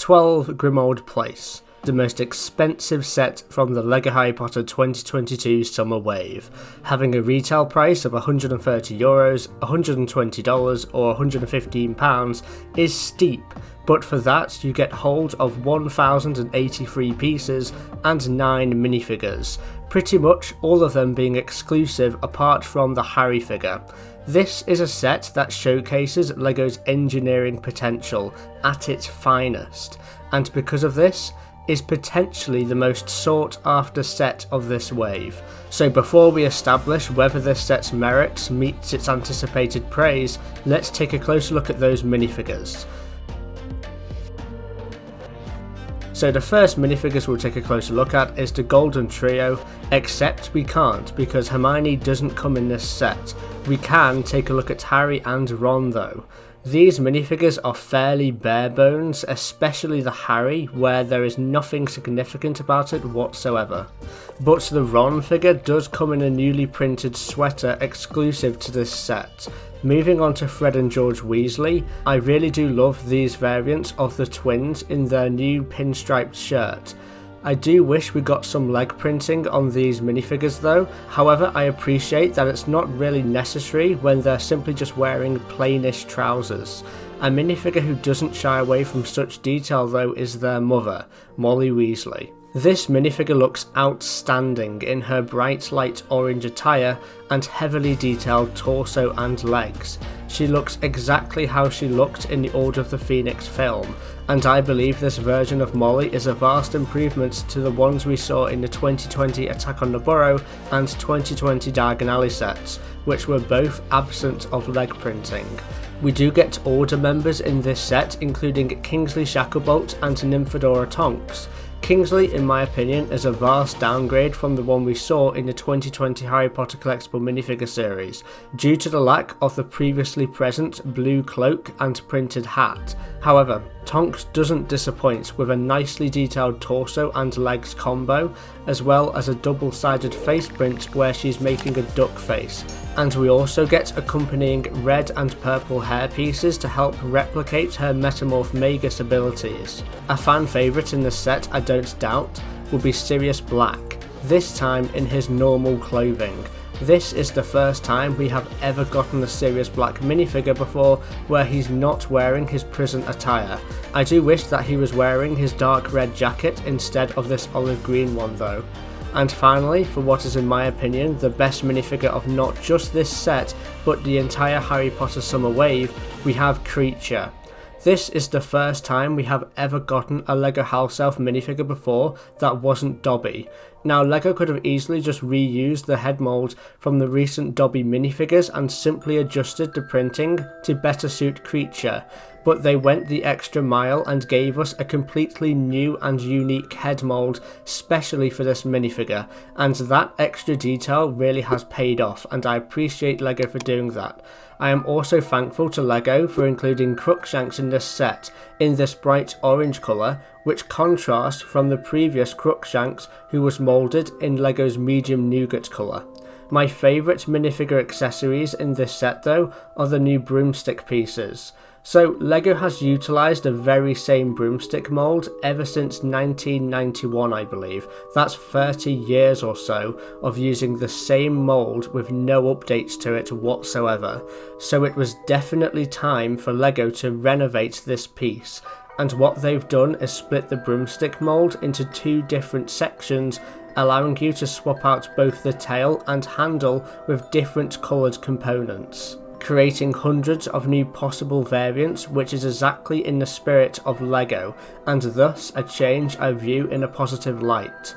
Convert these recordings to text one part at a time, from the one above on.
12 Grimmauld Place, the most expensive set from the LEGO Harry Potter 2022 summer wave, having a retail price of €130, $120 or £115 is steep, but for that you get hold of 1,083 pieces and 9 minifigures, pretty much all of them being exclusive apart from the Harry figure. This is a set that showcases LEGO's engineering potential at its finest, and because of this, is potentially the most sought after set of this wave. So before we establish whether this set's merits meets its anticipated praise, let's take a closer look at those minifigures. So the first minifigures we'll take a closer look at is the Golden Trio, except we can't because Hermione doesn't come in this set. We can take a look at Harry and Ron though. These minifigures are fairly bare bones, especially the Harry, where there is nothing significant about it whatsoever. But the Ron figure does come in a newly printed sweater exclusive to this set. Moving on to Fred and George Weasley, I really do love these variants of the twins in their new pinstriped shirt. I do wish we got some leg printing on these minifigures though, however I appreciate that it's not really necessary when they're simply just wearing plainish trousers. A minifigure who doesn't shy away from such detail though is their mother, Molly Weasley. This minifigure looks outstanding in her bright light orange attire and heavily detailed torso and legs. She looks exactly how she looked in the Order of the Phoenix film, and I believe this version of Molly is a vast improvement to the ones we saw in the 2020 Attack on the Burrow and 2020 Diagon Alley sets, which were both absent of leg printing. We do get Order members in this set, including Kingsley Shacklebolt and Nymphadora Tonks. Kingsley, in my opinion, is a vast downgrade from the one we saw in the 2020 Harry Potter collectible minifigure series, due to the lack of the previously present blue cloak and printed hat. However, Tonks doesn't disappoint with a nicely detailed torso and legs combo, as well as a double-sided face print where she's making a duck face. And we also get accompanying red and purple hair pieces to help replicate her Metamorph Magus abilities. A fan favourite in this set, I don't doubt, will be Sirius Black, this time in his normal clothing. This is the first time we have ever gotten a Sirius Black minifigure before where he's not wearing his prison attire. I do wish that he was wearing his dark red jacket instead of this olive green one though. And finally, for what is in my opinion the best minifigure of not just this set but the entire Harry Potter summer wave, we have Kreacher. This is the first time we have ever gotten a LEGO House Elf minifigure before that wasn't Dobby. Now LEGO could have easily just reused the head mould from the recent Dobby minifigures and simply adjusted the printing to better suit Kreacher, but they went the extra mile and gave us a completely new and unique head mould specially for this minifigure, and that extra detail really has paid off and I appreciate LEGO for doing that. I am also thankful to LEGO for including Crookshanks in this set in this bright orange colour, which contrasts from the previous Crookshanks who was moulded in LEGO's medium nougat colour. My favourite minifigure accessories in this set though are the new broomstick pieces. So LEGO has utilised the very same broomstick mould ever since 1991 I believe. That's 30 years or so of using the same mould with no updates to it whatsoever. So it was definitely time for LEGO to renovate this piece. And what they've done is split the broomstick mould into 2 different sections, allowing you to swap out both the tail and handle with different coloured components, creating hundreds of new possible variants, which is exactly in the spirit of LEGO, and thus a change I view in a positive light.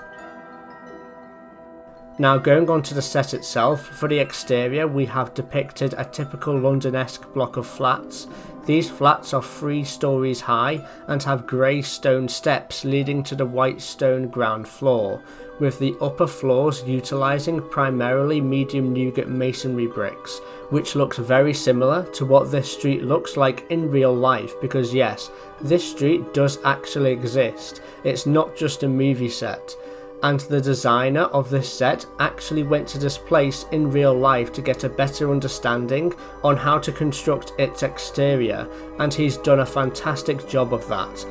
Now going on to the set itself, for the exterior we have depicted a typical London-esque block of flats. These flats are 3 stories high and have grey stone steps leading to the white stone ground floor, with the upper floors utilising primarily medium nougat masonry bricks, which looks very similar to what this street looks like in real life, because yes, this street does actually exist, it's not just a movie set. And the designer of this set actually went to this place in real life to get a better understanding on how to construct its exterior, and he's done a fantastic job of that.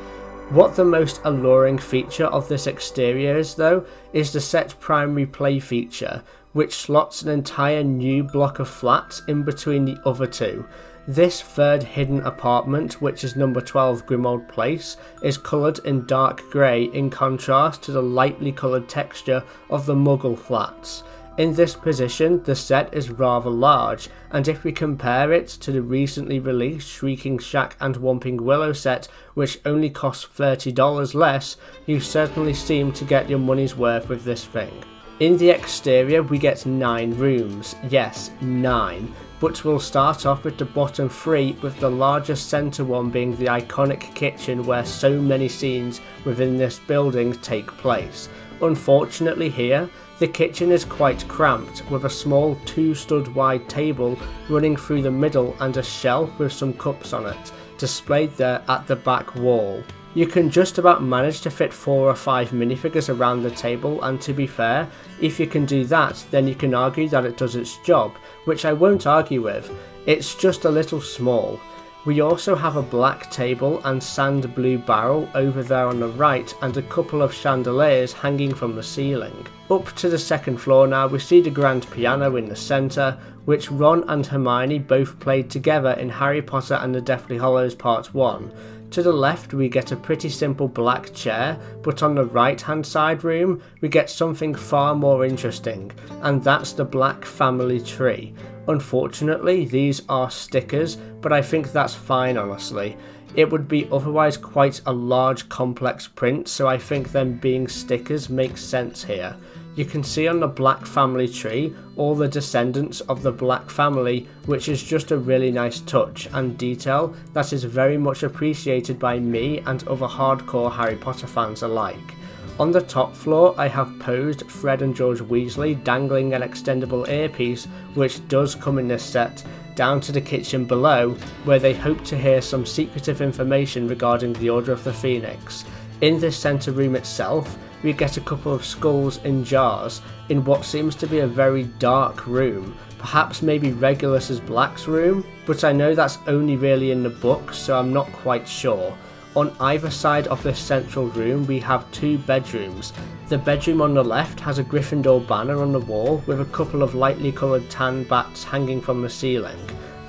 What the most alluring feature of this exterior is though, is the set primary play feature, which slots an entire new block of flats in between the other two. This third hidden apartment, which is number 12 Grimmauld Place, is coloured in dark grey in contrast to the lightly coloured texture of the Muggle flats. In this position, the set is rather large, and if we compare it to the recently released Shrieking Shack and Whomping Willow set, which only costs $30 less, you certainly seem to get your money's worth with this thing. In the exterior we get 9 rooms, yes 9, but we'll start off with the bottom 3, with the largest centre one being the iconic kitchen where so many scenes within this building take place. Unfortunately here, the kitchen is quite cramped, with a small 2 stud wide table running through the middle and a shelf with some cups on it, displayed there at the back wall. You can just about manage to fit 4 or 5 minifigures around the table, and to be fair, if you can do that, then you can argue that it does its job, which I won't argue with. It's just a little small. We also have a black table and sand blue barrel over there on the right, and a couple of chandeliers hanging from the ceiling. Up to the second floor now, we see the grand piano in the centre, which Ron and Hermione both played together in Harry Potter and the Deathly Hallows Part 1. To the left we get a pretty simple black chair, but on the right hand side room we get something far more interesting, and that's the black family tree. Unfortunately these are stickers, but I think that's fine honestly. It would be otherwise quite a large complex print, so I think them being stickers makes sense here. You can see on the black family tree all the descendants of the black family, which is just a really nice touch and detail that is very much appreciated by me and other hardcore Harry Potter fans alike. On the top floor I have posed Fred and George Weasley dangling an extendable earpiece, which does come in this set, down to the kitchen below, where they hope to hear some secretive information regarding the Order of the Phoenix. In this centre room itself, we get a couple of skulls in jars, in what seems to be a very dark room, perhaps maybe Regulus's Black's room, but I know that's only really in the book, so I'm not quite sure. On either side of this central room we have 2 bedrooms. The bedroom on the left has a Gryffindor banner on the wall with a couple of lightly coloured tan bats hanging from the ceiling.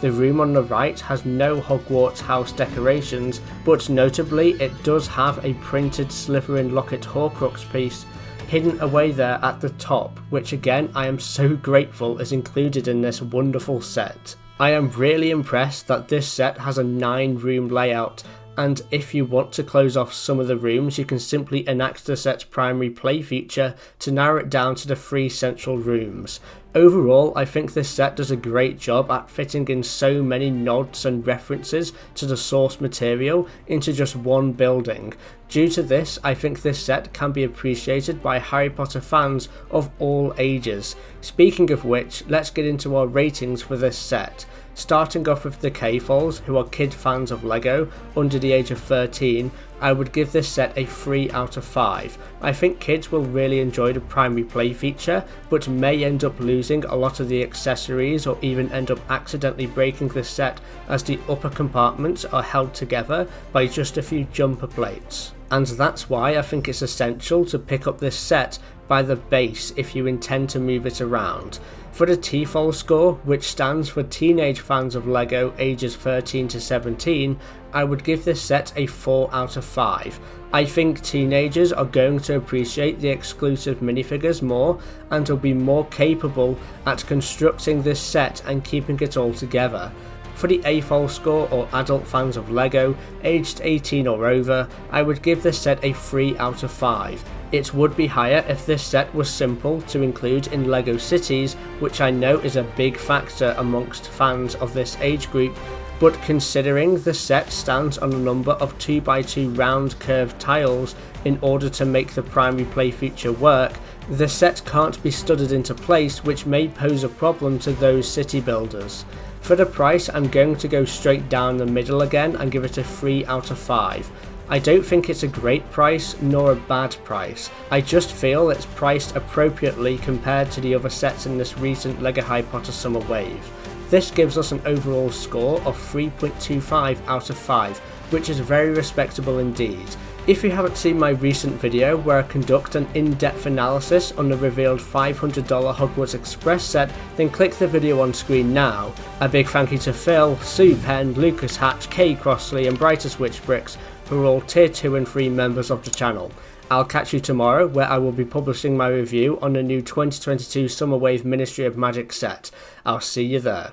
The room on the right has no Hogwarts house decorations, but notably it does have a printed Slytherin Locket Horcrux piece hidden away there at the top, which again I am so grateful is included in this wonderful set. I am really impressed that this set has a 9-room layout, and if you want to close off some of the rooms you can simply enact the set's primary play feature to narrow it down to the 3 central rooms. Overall, I think this set does a great job at fitting in so many nods and references to the source material into just one building. Due to this, I think this set can be appreciated by Harry Potter fans of all ages. Speaking of which, let's get into our ratings for this set. Starting off with the K-Foles, who are kid fans of LEGO under the age of 13, I would give this set a 3 out of 5. I think kids will really enjoy the primary play feature, but may end up losing a lot of the accessories or even end up accidentally breaking this set, as the upper compartments are held together by just a few jumper plates. And that's why I think it's essential to pick up this set by the base if you intend to move it around. For the T-Fold score, which stands for Teenage Fans of LEGO ages 13 to 17, I would give this set a 4 out of 5. I think teenagers are going to appreciate the exclusive minifigures more and will be more capable at constructing this set and keeping it all together. For the A-Fold score, or adult fans of LEGO aged 18 or over, I would give this set a 3 out of 5. It would be higher if this set was simple to include in LEGO Cities, which I know is a big factor amongst fans of this age group, but considering the set stands on a number of 2x2 round curved tiles in order to make the primary play feature work, the set can't be studded into place, which may pose a problem to those city builders. For the price, I'm going to go straight down the middle again and give it a 3 out of 5. I don't think it's a great price nor a bad price, I just feel it's priced appropriately compared to the other sets in this recent LEGO Harry Potter summer wave. This gives us an overall score of 3.25 out of 5, which is very respectable indeed. If you haven't seen my recent video where I conduct an in-depth analysis on the revealed $500 Hogwarts Express set, then click the video on screen now. A big thank you to Phil, Sue Penn, Lucas Hatch, Kay Crossley and Brightest TopicBricks, who are all tier 2 and 3 members of the channel. I'll catch you tomorrow where I will be publishing my review on the new 2022 Summer Wave Ministry of Magic set. I'll see you there.